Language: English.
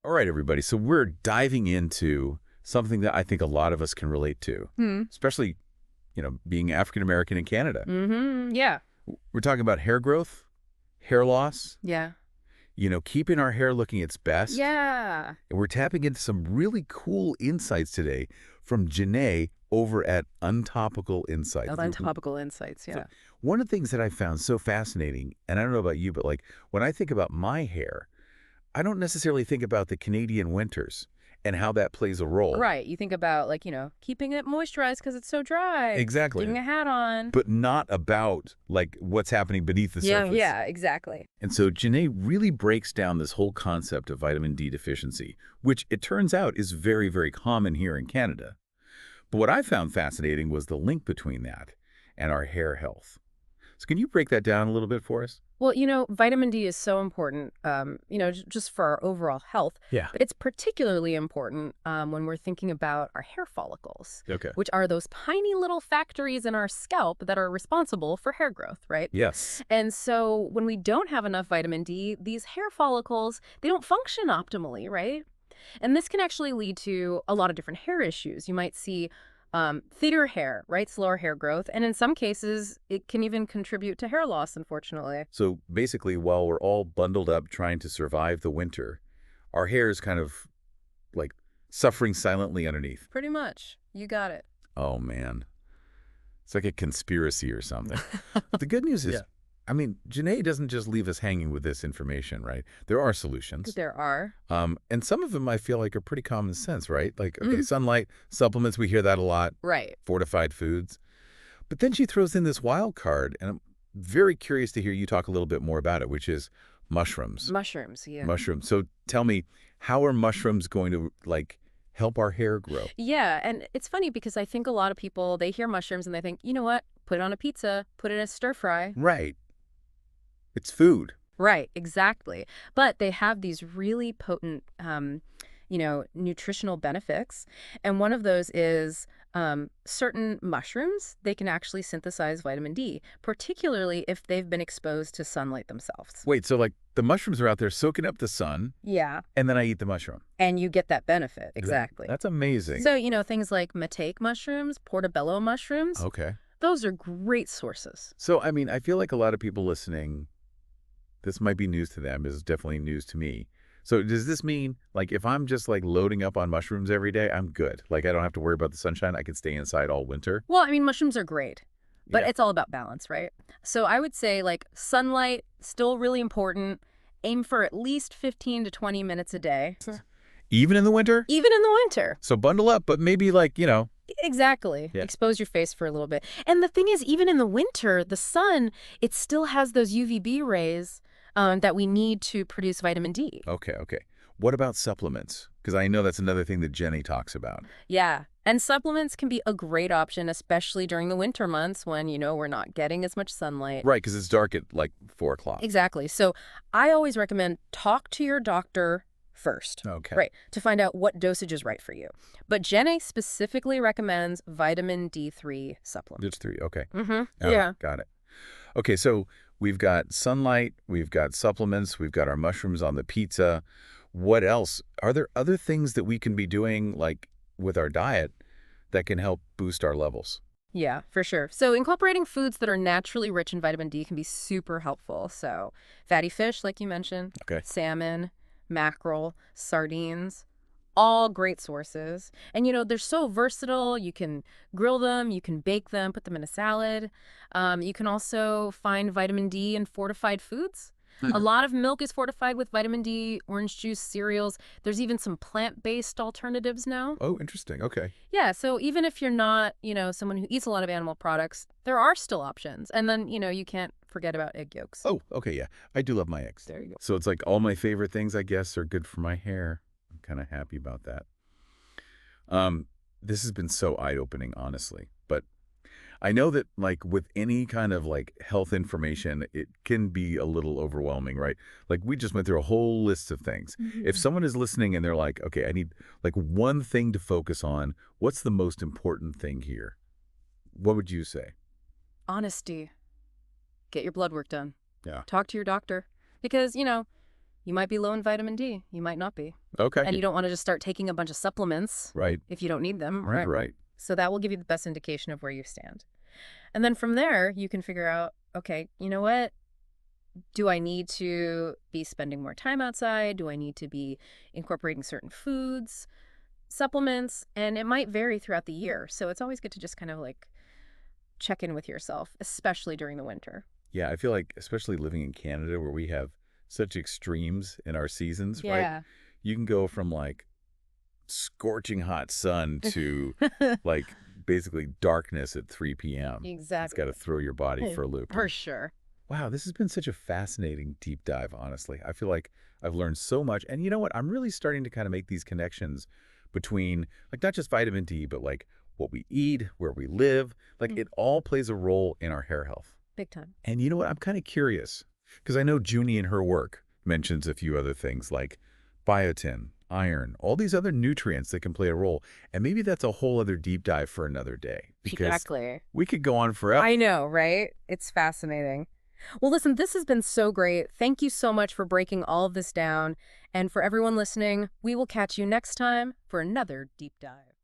All right, everybody. So we're diving into something that I think a lot of us can relate to, especially, being African American in Canada. Yeah. We're talking about hair growth, hair loss, Yeah. keeping our hair looking its best. Yeah. And we're tapping into some really cool insights today from Janae over at Untopical Insights. Untopical Insights, yeah. So one of the things that I found so fascinating, and I don't know about you, but like when I think about my hair, I don't necessarily think about the Canadian winters and how that plays a role. Right. You think about, keeping it moisturized because it's so dry. Exactly. Keeping a hat on. But not about, what's happening beneath the surface. Yeah, exactly. And so Janae really breaks down this whole concept of vitamin D deficiency, which it turns out is very, very common here in Canada. But what I found fascinating was the link between that and our hair health. So can you break that down a little bit for us? Well, vitamin D is so important, just for our overall health. Yeah. But it's particularly important when we're thinking about our hair follicles, Okay. which are those tiny little factories in our scalp that are responsible for hair growth, right? Yes. And so when we don't have enough vitamin D, these hair follicles, they don't function optimally, right? And this can actually lead to a lot of different hair issues. You might see thinner hair, right? Slower hair growth. And in some cases, it can even contribute to hair loss, unfortunately. So basically, while we're all bundled up trying to survive the winter, our hair is kind of like suffering silently underneath. Pretty much. You got it. Oh, man. It's like a conspiracy or something. But the good news is, Janae doesn't just leave us hanging with this information, right? There are solutions. There are. And some of them I feel like are pretty common sense, right? Like, okay, sunlight, supplements, we hear that a lot. Right. Fortified foods. But then she throws in this wild card, and I'm very curious to hear you talk a little bit more about it, which is mushrooms. Mushrooms, yeah. Mushrooms. So tell me, how are mushrooms going to, help our hair grow? Yeah, and it's funny because I think a lot of people, they hear mushrooms and they think, you know what? Put it on a pizza, put it in a stir fry. Right. It's food. Right, exactly. But they have these really potent, nutritional benefits. And one of those is certain mushrooms, they can actually synthesize vitamin D, particularly if they've been exposed to sunlight themselves. Wait, so the mushrooms are out there soaking up the sun. Yeah. And then I eat the mushroom. And you get that benefit. Exactly. That's amazing. So, things like matake mushrooms, portobello mushrooms. Okay. Those are great sources. So, I feel like a lot of people listening, this might be news to them. It's definitely news to me. So does this mean, if I'm just, loading up on mushrooms every day, I'm good? I don't have to worry about the sunshine? I can stay inside all winter? Well, mushrooms are great, but Yeah. it's all about balance, right? So I would say, sunlight, still really important. Aim for at least 15 to 20 minutes a day. Even in the winter? Even in the winter. So bundle up, but maybe, Exactly. Yeah. Expose your face for a little bit. And the thing is, even in the winter, the sun, it still has those UVB rays that we need to produce vitamin D. Okay. What about supplements? Because I know that's another thing that Jenny talks about. Yeah. And supplements can be a great option, especially during the winter months when, we're not getting as much sunlight. Right, because it's dark at 4 o'clock. Exactly. So I always recommend talk to your doctor first. Okay. Right. To find out what dosage is right for you. But Jenny specifically recommends vitamin D3 supplements. It's 3. Okay. Mm-hmm. Yeah. Got it. Okay, so we've got sunlight, we've got supplements, we've got our mushrooms on the pizza. What else? Are there other things that we can be doing, with our diet, that can help boost our levels? Yeah, for sure. So incorporating foods that are naturally rich in vitamin D can be super helpful. So fatty fish, like you mentioned, Okay. salmon, mackerel, sardines, all great sources. And, they're so versatile. You can grill them, you can bake them, put them in a salad. You can also find vitamin D in fortified foods. A lot of milk is fortified with vitamin D, orange juice, cereals. There's even some plant-based alternatives now. Oh, interesting. Okay. Yeah, so even if you're not, someone who eats a lot of animal products, there are still options. And then, you can't forget about egg yolks. Oh, okay, yeah. I do love my eggs. There you go. So it's all my favorite things, I guess, are good for my hair. I'm kind of happy about that. This has been so eye-opening, honestly. But I know that, with any kind of, health information, it can be a little overwhelming, right? We just went through a whole list of things. Mm-hmm. If someone is listening and they're like, okay, I need, one thing to focus on, what's the most important thing here? What would you say? Honesty. Get your blood work done. Yeah. Talk to your doctor. Because, You might be low in vitamin D. You might not be. Okay. And you don't want to just start taking a bunch of supplements Right. if you don't need them. Right, right. So that will give you the best indication of where you stand. And then from there, you can figure out, okay, you know what? Do I need to be spending more time outside? Do I need to be incorporating certain foods, supplements? And it might vary throughout the year. So it's always good to just kind of like check in with yourself, especially during the winter. Yeah, I feel like, especially living in Canada where we have such extremes in our seasons, right? Yeah. You can go from like scorching hot sun to like basically darkness at 3 p.m. It's Exactly. got to throw your body for a loop. For sure. Wow, this has been such a fascinating deep dive, honestly. I feel like I've learned so much. And you know what? I'm really starting to kind of make these connections between, like, not just vitamin D, but like what we eat, where we live. Like, it all plays a role in our hair health. Big time. And you know what? I'm kind of curious because I know Junie in her work mentions a few other things like biotin, iron, all these other nutrients that can play a role. And maybe that's a whole other deep dive for another day because Exactly. we could go on forever. I know, right? It's fascinating. Well, listen, this has been so great. Thank you so much for breaking all of this down. And for everyone listening, we will catch you next time for another deep dive.